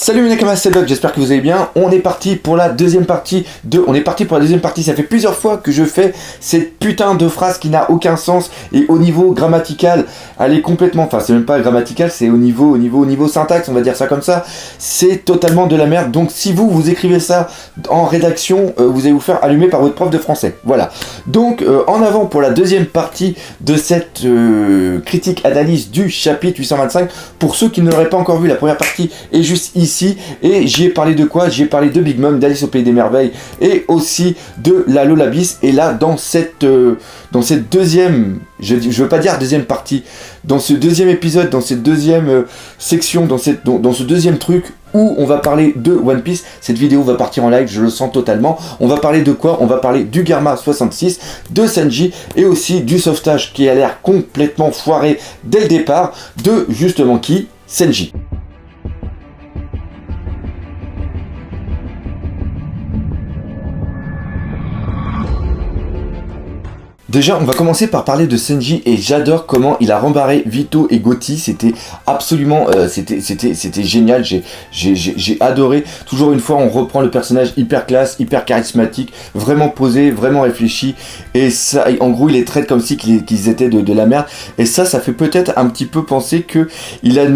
Salut mes Nakamas, c'est Doc, j'espère que vous allez bien. On est parti pour la deuxième partie. Ça fait plusieurs fois que je fais cette putain de phrase qui n'a aucun sens. Et au niveau grammatical, elle est complètement... Enfin, c'est même pas grammatical, c'est au niveau syntaxe, on va dire ça comme ça. C'est totalement de la merde. Donc si vous écrivez ça en rédaction, vous allez vous faire allumer par votre prof de français. Voilà. Donc en avant pour la deuxième partie de cette critique analyse du chapitre 825. Pour ceux qui ne l'auraient pas encore vu, la première partie est juste ici, et j'y ai parlé de quoi? J'y ai parlé de Big Mom, d'Alice au Pays des Merveilles, et aussi de la Lullaby. Et là, dans cette deuxième, je veux pas dire deuxième partie, dans ce deuxième épisode, dans cette deuxième section, dans ce deuxième truc, où on va parler de One Piece. Cette vidéo va partir en live, je le sens totalement. On va parler de quoi? On va parler du Garma 66, de Sanji, et aussi du sauvetage qui a l'air complètement foiré dès le départ, de justement qui? Sanji. Déjà, on va commencer par parler de Sanji, et j'adore comment il a rembarré Vito et Gotti. C'était absolument, c'était génial. J'ai adoré. Toujours une fois, on reprend le personnage hyper classe, hyper charismatique, vraiment posé, vraiment réfléchi. Et ça, en gros, il les traite comme si qu'ils étaient de la merde. Et ça fait peut-être un petit peu penser que il a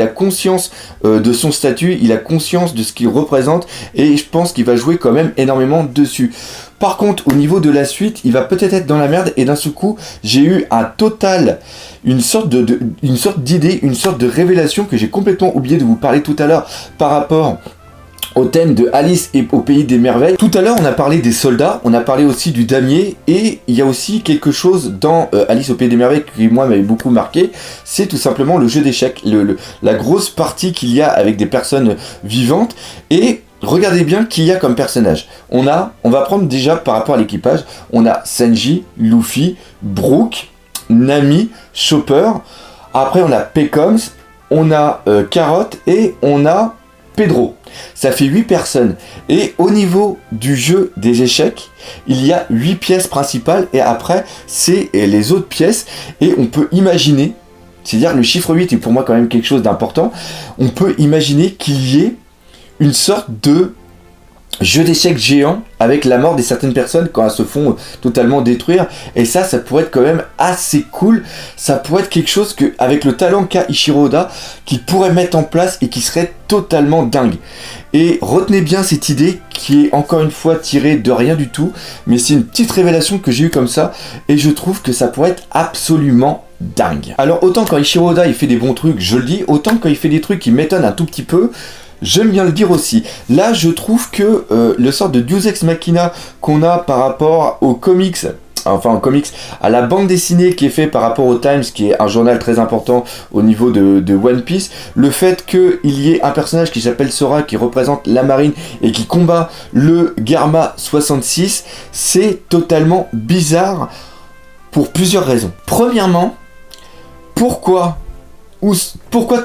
conscience de son statut, il a conscience de ce qu'il représente, et je pense qu'il va jouer quand même énormément dessus. Par contre, au niveau de la suite, il va peut-être être dans la merde, et d'un seul coup, j'ai eu une sorte d'idée, une sorte de révélation que j'ai complètement oublié de vous parler tout à l'heure par rapport au thème de Alice et au Pays des Merveilles. Tout à l'heure, on a parlé des soldats, on a parlé aussi du damier, et il y a aussi quelque chose dans Alice au Pays des Merveilles qui, moi, m'avait beaucoup marqué, c'est tout simplement le jeu d'échecs, la grosse partie qu'il y a avec des personnes vivantes. Et regardez bien qui y a comme personnage. On va prendre déjà par rapport à l'équipage, on a Sanji, Luffy, Brook, Nami, Chopper, après on a Pecoms, on a Carrot, et on a Pedro. Ça fait 8 personnes. Et au niveau du jeu des échecs, il y a 8 pièces principales, et après c'est les autres pièces, et on peut imaginer, c'est-à-dire le chiffre 8 est pour moi quand même quelque chose d'important, on peut imaginer qu'il y ait une sorte de jeu d'échecs géant avec la mort de certaines personnes quand elles se font totalement détruire. Et ça pourrait être quand même assez cool. Ça pourrait être quelque chose que, avec le talent qu'a Eiichiro Oda, qu'il pourrait mettre en place et qui serait totalement dingue. Et retenez bien cette idée qui est encore une fois tirée de rien du tout, mais c'est une petite révélation que j'ai eue comme ça, et je trouve que ça pourrait être absolument dingue. Alors autant quand Eiichiro Oda il fait des bons trucs, je le dis, autant quand il fait des trucs qui m'étonnent un tout petit peu, j'aime bien le dire aussi. Là, je trouve que le sort de Deus Ex Machina qu'on a par rapport aux comics, à la bande dessinée qui est faite par rapport au Times, qui est un journal très important au niveau de One Piece, le fait qu'il y ait un personnage qui s'appelle Sora, qui représente la marine et qui combat le Garma 66, c'est totalement bizarre pour plusieurs raisons. Premièrement, pourquoi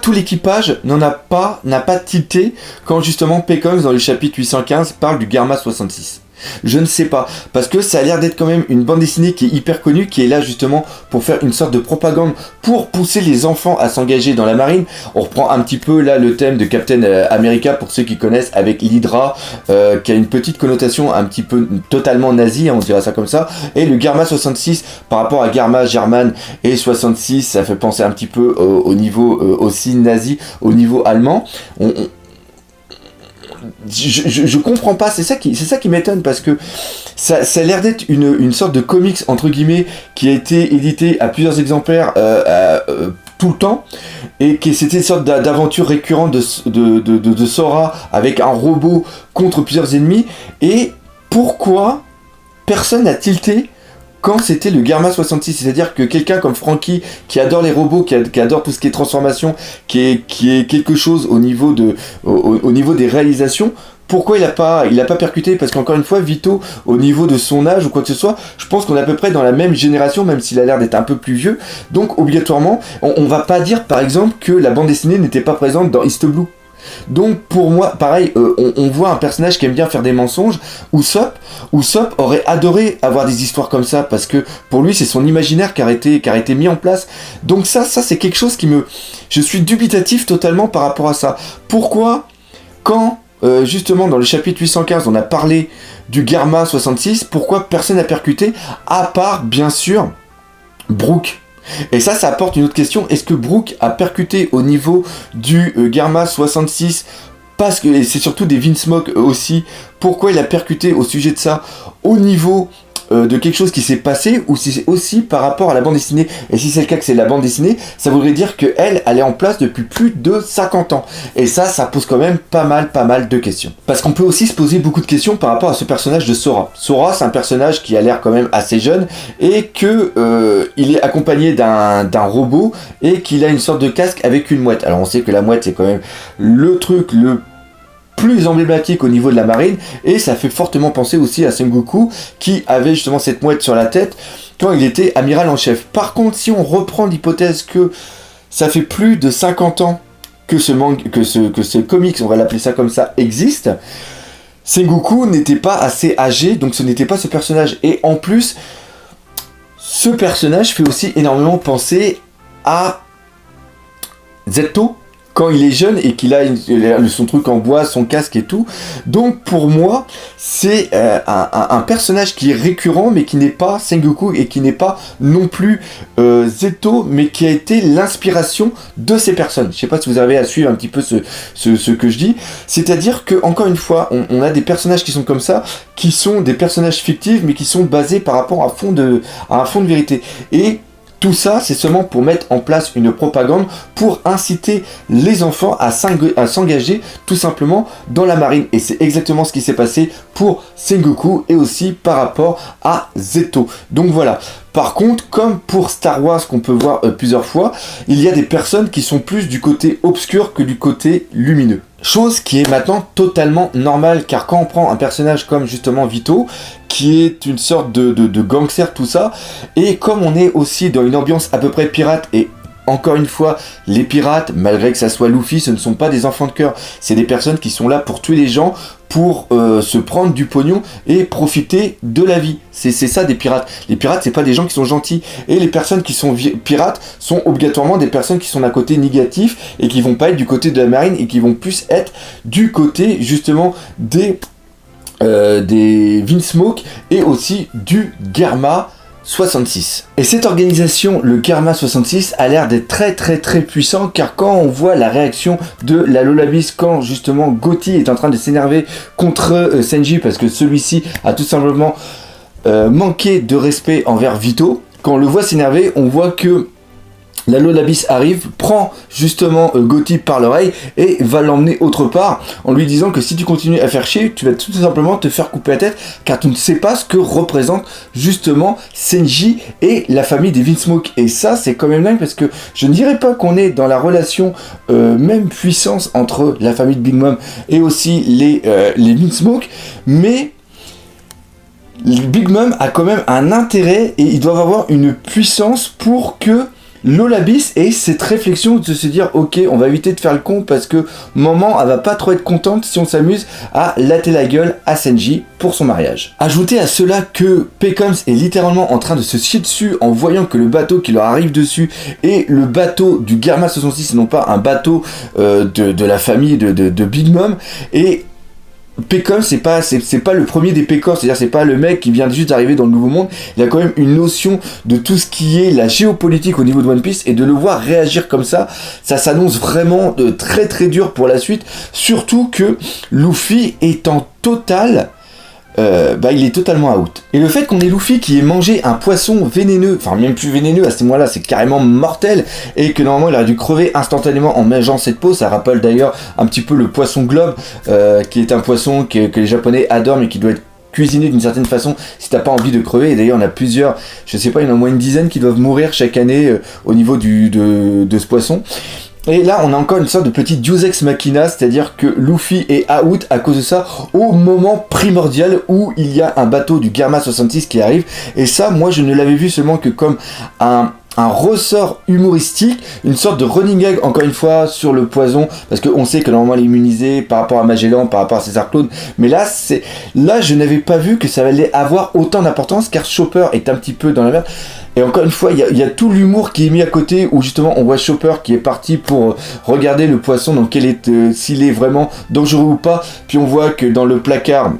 tout l'équipage n'a pas tilté quand justement Pecoms dans le chapitre 815 parle du Garma 66? Je ne sais pas, parce que ça a l'air d'être quand même une bande dessinée qui est hyper connue, qui est là justement pour faire une sorte de propagande, pour pousser les enfants à s'engager dans la marine. On reprend un petit peu là le thème de Captain America, pour ceux qui connaissent, avec l'Hydra, qui a une petite connotation un petit peu totalement nazie, on dirait ça comme ça, et le Garma 66 par rapport à Garma, German et 66, ça fait penser un petit peu au niveau aussi nazi, au niveau allemand. Je comprends pas, c'est ça qui m'étonne, parce que ça a l'air d'être une sorte de comics entre guillemets qui a été édité à plusieurs exemplaires tout le temps, et c'était une sorte d'aventure récurrente de Sora avec un robot contre plusieurs ennemis. Et pourquoi personne n'a tilté quand c'était le Garma 66? C'est-à-dire que quelqu'un comme Franky, qui adore les robots, qui adore tout ce qui est transformation, qui est quelque chose au niveau des réalisations, pourquoi il a pas percuté? Parce qu'encore une fois, Vito, au niveau de son âge ou quoi que ce soit, je pense qu'on est à peu près dans la même génération, même s'il a l'air d'être un peu plus vieux. Donc obligatoirement, on va pas dire par exemple que la bande dessinée n'était pas présente dans East Blue. Donc pour moi, pareil, on voit un personnage qui aime bien faire des mensonges, Usopp aurait adoré avoir des histoires comme ça, parce que pour lui c'est son imaginaire qui a été mis en place. Donc ça c'est quelque chose je suis dubitatif totalement par rapport à ça. Pourquoi, quand justement dans le chapitre 815 on a parlé du Garma 66, pourquoi personne n'a percuté, à part bien sûr Brook? Et ça apporte une autre question. Est-ce que Brook a percuté au niveau du Garma 66 parce que, et c'est surtout des Vinsmoke aussi, pourquoi il a percuté au sujet de ça au niveau de quelque chose qui s'est passé, ou si c'est aussi par rapport à la bande dessinée? Et si c'est le cas que c'est la bande dessinée, ça voudrait dire qu'elle est en place depuis plus de 50 ans. Et ça pose quand même pas mal de questions. Parce qu'on peut aussi se poser beaucoup de questions par rapport à ce personnage de Sora. Sora, c'est un personnage qui a l'air quand même assez jeune, et que il est accompagné d'un robot, et qu'il a une sorte de casque avec une mouette. Alors on sait que la mouette c'est quand même le truc le plus emblématique au niveau de la marine, et ça fait fortement penser aussi à Sengoku qui avait justement cette mouette sur la tête quand il était amiral en chef. Par contre, si on reprend l'hypothèse que ça fait plus de 50 ans que ce comics, on va l'appeler ça comme ça, existe, Sengoku n'était pas assez âgé, donc ce n'était pas ce personnage. Et en plus, ce personnage fait aussi énormément penser à Zetto, quand il est jeune et qu'il a son truc en bois, son casque et tout. Donc pour moi, c'est un personnage qui est récurrent, mais qui n'est pas Sengoku, et qui n'est pas non plus Zetto, mais qui a été l'inspiration de ces personnes. Je sais pas si vous arrivez à suivre un petit peu ce que je dis. C'est-à-dire que, encore une fois, on a des personnages qui sont comme ça, qui sont des personnages fictifs, mais qui sont basés par rapport à un fond de vérité. Et tout ça, c'est seulement pour mettre en place une propagande, pour inciter les enfants à s'engager tout simplement dans la marine. Et c'est exactement ce qui s'est passé pour Sengoku, et aussi par rapport à Zetto. Donc voilà. Par contre, comme pour Star Wars qu'on peut voir plusieurs fois, il y a des personnes qui sont plus du côté obscur que du côté lumineux. Chose qui est maintenant totalement normale, car quand on prend un personnage comme justement Vito, qui est une sorte de gangster, tout ça, et comme on est aussi dans une ambiance à peu près pirate, et encore une fois, les pirates, malgré que ça soit Luffy, ce ne sont pas des enfants de cœur, c'est des personnes qui sont là pour tuer les gens, pour se prendre du pognon et profiter de la vie. C'est ça des pirates. Les pirates, c'est pas des gens qui sont gentils. Et les personnes qui sont pirates sont obligatoirement des personnes qui sont d'un côté négatif, et qui vont pas être du côté de la marine, et qui vont plus être du côté justement des Vinsmoke, et aussi du Garma 66. Et cette organisation, le Garma 66, a l'air d'être très puissant, car quand on voit la réaction de la Lolabis, quand justement Gotti est en train de s'énerver contre Senji, parce que celui-ci a tout simplement manqué de respect envers Vito, quand on le voit s'énerver, on voit que la Lolabis arrive, prend justement Gotti par l'oreille et va l'emmener autre part, en lui disant que si tu continues à faire chier, tu vas tout simplement te faire couper la tête, car tu ne sais pas ce que représente justement Senji et la famille des Vinsmoke. Et ça, c'est quand même dingue, parce que je ne dirais pas qu'on est dans la relation même puissance entre la famille de Big Mom et aussi les Vinsmoke, mais Big Mom a quand même un intérêt, et ils doivent avoir une puissance pour que Lolabis ait cette réflexion de se dire ok, on va éviter de faire le con, parce que maman elle va pas trop être contente si on s'amuse à latter la gueule à Senji pour son mariage. Ajoutez à cela que Pecoms est littéralement en train de se chier dessus en voyant que le bateau qui leur arrive dessus est le bateau du Garma 66 et non pas un bateau de la famille de Big Mom. Et Pecoms, c'est pas le premier des Pécors, c'est-à-dire c'est pas le mec qui vient juste d'arriver dans le Nouveau Monde, il a quand même une notion de tout ce qui est la géopolitique au niveau de One Piece, et de le voir réagir comme ça s'annonce vraiment très dur pour la suite, surtout que Luffy est en total... il est totalement out. Et le fait qu'on ait Luffy qui ait mangé un poisson vénéneux, enfin même plus vénéneux à ce moment-là, c'est carrément mortel, et que normalement il aurait dû crever instantanément en mangeant cette peau, ça rappelle d'ailleurs un petit peu le poisson globe, qui est un poisson que les Japonais adorent, mais qui doit être cuisiné d'une certaine façon si t'as pas envie de crever. Et d'ailleurs on a plusieurs, je sais pas, il y en a au moins une dizaine qui doivent mourir chaque année au niveau de ce poisson. Et là, on a encore une sorte de petit Deus Ex Machina, c'est-à-dire que Luffy est out à cause de ça, au moment primordial où il y a un bateau du Garma 66 qui arrive. Et ça, moi, je ne l'avais vu seulement que comme un un ressort humoristique, une sorte de running gag encore une fois sur le poison, parce qu'on sait que normalement il est immunisé par rapport à Magellan, par rapport à César Claude, mais là je n'avais pas vu que ça allait avoir autant d'importance, car Chopper est un petit peu dans la merde. Et encore une fois, il y a tout l'humour qui est mis à côté, où justement on voit Chopper qui est parti pour regarder le poisson, donc s'il est vraiment dangereux ou pas, puis on voit que dans le placard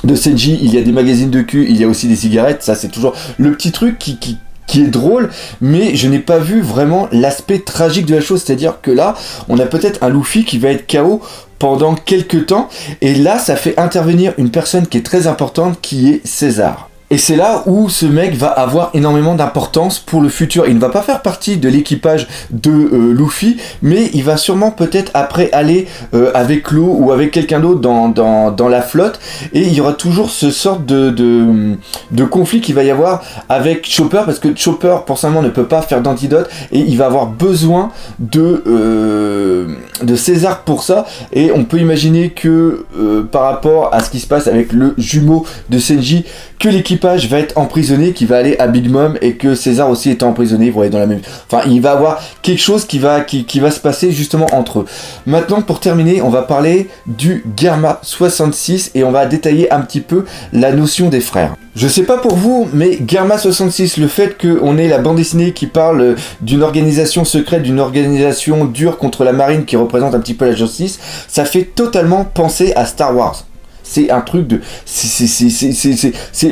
de Senji, il y a des magazines de cul, il y a aussi des cigarettes, ça c'est toujours le petit truc qui est drôle, mais je n'ai pas vu vraiment l'aspect tragique de la chose, c'est-à-dire que là, on a peut-être un Luffy qui va être KO pendant quelques temps, et là, ça fait intervenir une personne qui est très importante, qui est César. Et c'est là où ce mec va avoir énormément d'importance pour le futur. Il ne va pas faire partie de l'équipage de Luffy, mais il va sûrement peut-être après aller avec l'eau ou avec quelqu'un d'autre dans la flotte. Et il y aura toujours ce sort de conflit qu'il va y avoir avec Chopper, parce que Chopper, personnellement, ne peut pas faire d'antidote et il va avoir besoin de César pour ça. Et on peut imaginer que par rapport à ce qui se passe avec le jumeau de Senji, que l'équipage va être emprisonné, qui va aller à Big Mom, et que César aussi est emprisonné, vous voyez, dans la même... Enfin, il va avoir quelque chose qui va se passer justement entre eux. Maintenant, pour terminer, on va parler du Garma 66, et on va détailler un petit peu la notion des frères. Je sais pas pour vous, mais Garma 66, le fait qu'on ait la bande dessinée qui parle d'une organisation secrète, d'une organisation dure contre la marine qui représente un petit peu la justice, ça fait totalement penser à Star Wars. C'est un truc de...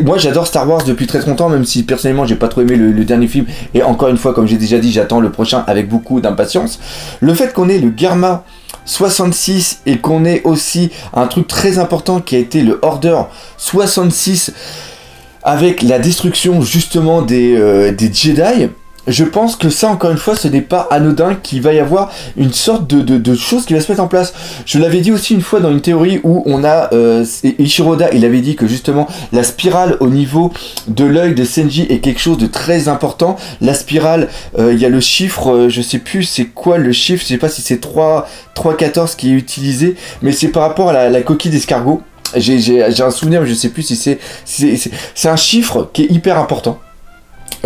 Moi j'adore Star Wars depuis très longtemps, même si personnellement j'ai pas trop aimé le dernier film, et encore une fois, comme j'ai déjà dit, j'attends le prochain avec beaucoup d'impatience. Le fait qu'on ait le Garma 66 et qu'on ait aussi un truc très important qui a été le Order 66, avec la destruction justement des Jedi, je pense que ça, encore une fois, ce n'est pas anodin, qu'il va y avoir une sorte de chose qui va se mettre en place. Je l'avais dit aussi une fois dans une théorie où on a Eiichiro Oda, il avait dit que justement la spirale au niveau de l'œil de Senji est quelque chose de très important. La spirale, il y a le chiffre, je sais plus c'est quoi le chiffre, je sais pas si c'est 3,14 qui est utilisé, mais c'est par rapport à la coquille d'escargot. J'ai un souvenir, mais je sais plus si c'est un chiffre qui est hyper important.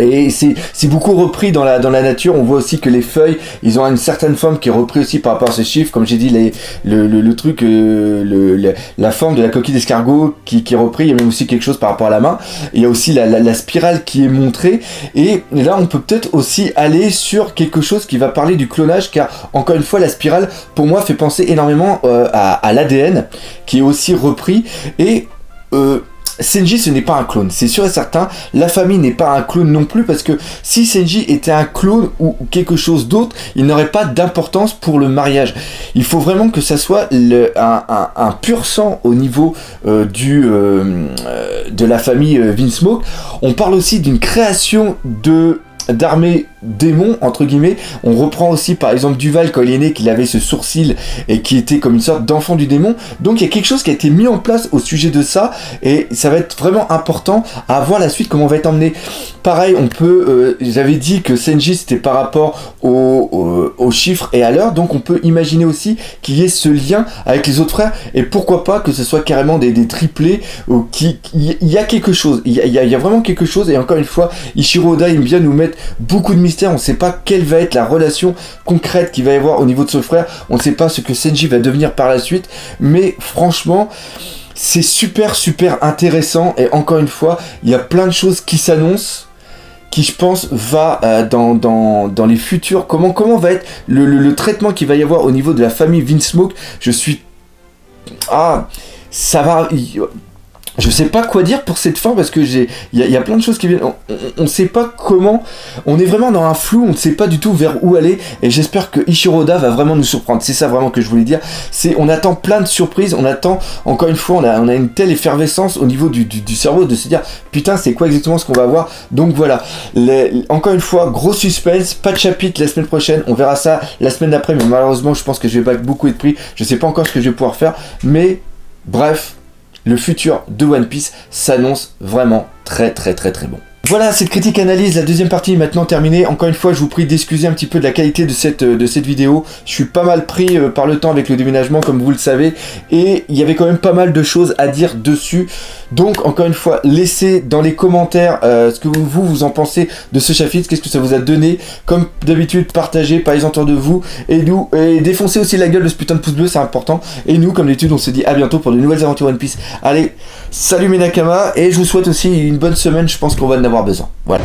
Et c'est beaucoup repris dans la nature. On voit aussi que les feuilles, ils ont une certaine forme qui est repris aussi par rapport à ces chiffres. Comme j'ai dit, le truc, la forme de la coquille d'escargot qui est repris. Il y a même aussi quelque chose par rapport à la main. Il y a aussi la spirale qui est montrée. Et là, on peut peut-être aussi aller sur quelque chose qui va parler du clonage, car encore une fois, la spirale, pour moi, fait penser énormément à l'ADN, qui est aussi repris. Et Senji, ce n'est pas un clone, c'est sûr et certain. La famille n'est pas un clone non plus, parce que si Senji était un clone ou quelque chose d'autre, il n'aurait pas d'importance pour le mariage. Il faut vraiment que ça soit un pur sang au niveau de la famille Vinsmoke. On parle aussi d'une création d'armée démon, entre guillemets. On reprend aussi par exemple Duval quand il est né, qu'il avait ce sourcil et qui était comme une sorte d'enfant du démon. Donc il y a quelque chose qui a été mis en place au sujet de ça, et ça va être vraiment important à voir la suite, comment on va être emmené. Pareil, on peut, j'avais dit que Senji c'était par rapport aux chiffres et à l'heure, donc on peut imaginer aussi qu'il y ait ce lien avec les autres frères, et pourquoi pas que ce soit carrément des triplés, il y a quelque chose, il y a vraiment quelque chose. Et encore une fois, Eiichiro Oda aime bien nous mettre beaucoup de mystère. On ne sait pas quelle va être la relation concrète qu'il va y avoir au niveau de ce frère. On ne sait pas ce que Senji va devenir par la suite, mais franchement c'est super intéressant. Et encore une fois, il y a plein de choses qui s'annoncent, qui je pense va dans les futurs. Comment va être le traitement qu'il va y avoir au niveau de la famille Vinsmoke. Ça va... Je sais pas quoi dire pour cette fin, parce que il y a plein de choses qui viennent. On sait pas comment. On est vraiment dans un flou. On ne sait pas du tout vers où aller. Et j'espère que Eiichiro Oda va vraiment nous surprendre. C'est ça vraiment que je voulais dire. On attend plein de surprises. On attend, encore une fois, on a une telle effervescence au niveau du cerveau de se dire putain, c'est quoi exactement ce qu'on va avoir. Donc voilà. Encore une fois, gros suspense. Pas de chapitre la semaine prochaine. On verra ça la semaine d'après. Mais malheureusement, je pense que je vais pas beaucoup être pris. Je sais pas encore ce que je vais pouvoir faire. Mais bref. Le futur de One Piece s'annonce vraiment très bon. Voilà, cette critique analyse, la deuxième partie est maintenant terminée. Encore une fois, je vous prie d'excuser un petit peu de la qualité de cette vidéo. Je suis pas mal pris par le temps avec le déménagement, comme vous le savez. Et il y avait quand même pas mal de choses à dire dessus. Donc encore une fois, laissez dans les commentaires ce que vous en pensez de ce chapitre, qu'est-ce que ça vous a donné. Comme d'habitude, partagez, parlez autour de vous, et nous, et défoncez aussi la gueule de ce putain de pouce bleu, c'est important. Et nous, comme d'habitude, on se dit à bientôt pour de nouvelles aventures One Piece. Allez, salut mes Nakama, et je vous souhaite aussi une bonne semaine, je pense qu'on va en avoir besoin. Voilà.